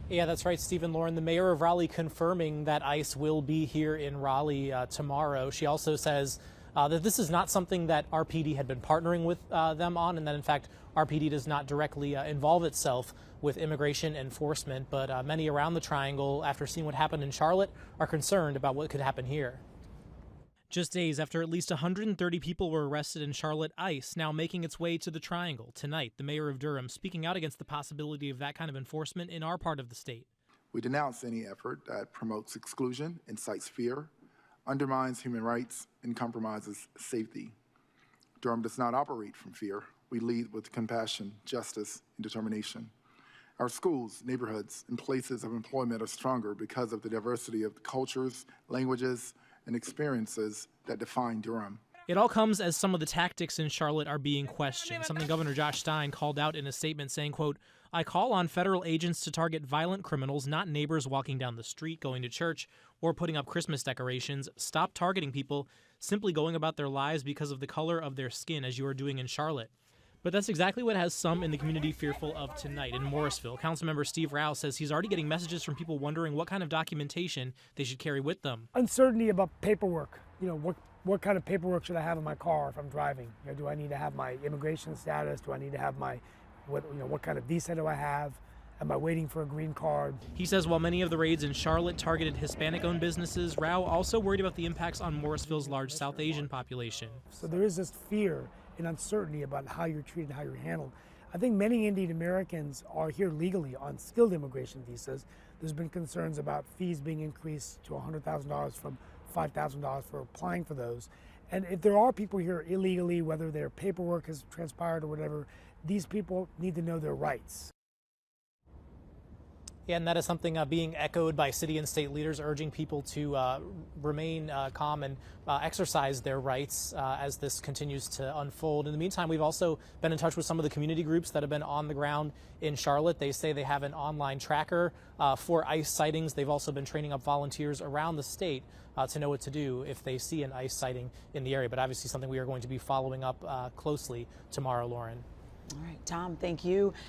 Yeah, that's right, Stephen. Lauren, the mayor of Raleigh confirming that ICE will be here in Raleigh tomorrow. She also says that this is not something that RPD had been partnering with them on, and that in fact RPD does not directly involve itself with immigration enforcement. But many around the Triangle, after seeing what happened in Charlotte, are concerned about what could happen here. Just days after at least 130 people were arrested in Charlotte, ICE now making its way to the Triangle. Tonight, the mayor of Durham speaking out against the possibility of that kind of enforcement in our part of the state. We denounce any effort that promotes exclusion, incites fear, undermines human rights, and compromises safety. Durham does not operate from fear. We lead with compassion, justice, and determination. Our schools, neighborhoods, and places of employment are stronger because of the diversity of the cultures, languages, and experiences that define Durham. It all comes as some of the tactics in Charlotte are being questioned, something Governor Josh Stein called out in a statement saying, quote, "I call on federal agents to target violent criminals, not neighbors walking down the street, going to church, or putting up Christmas decorations. Stop targeting people simply going about their lives because of the color of their skin, as you are doing in Charlotte." But that's exactly what has some in the community fearful of tonight. In Morrisville, Councilmember Steve Rao says he's already getting messages from people wondering what kind of documentation they should carry with them. Uncertainty about paperwork. What kind of paperwork should I have in my car if I'm driving? Do I need to have my immigration status? Do I need to have my, what kind of visa do I have? Am I waiting for a green card? He says while many of the raids in Charlotte targeted Hispanic-owned businesses, Rao also worried about the impacts on Morrisville's large South Asian population. So there is this fear and uncertainty about how you're treated, how you're handled. I think many Indian Americans are here legally on skilled immigration visas. There's been concerns about fees being increased to $100,000 from $5,000 for applying for those. And if there are people here illegally, whether their paperwork has transpired or whatever, these people need to know their rights. Yeah, and that is something being echoed by city and state leaders urging people to remain calm and exercise their rights as this continues to unfold. In the meantime, we've also been in touch with some of the community groups that have been on the ground in Charlotte. They say they have an online tracker for ICE sightings. They've also been training up volunteers around the state to know what to do if they see an ICE sighting in the area. But obviously something we are going to be following up closely tomorrow, Lauren. All right, Tom, thank you.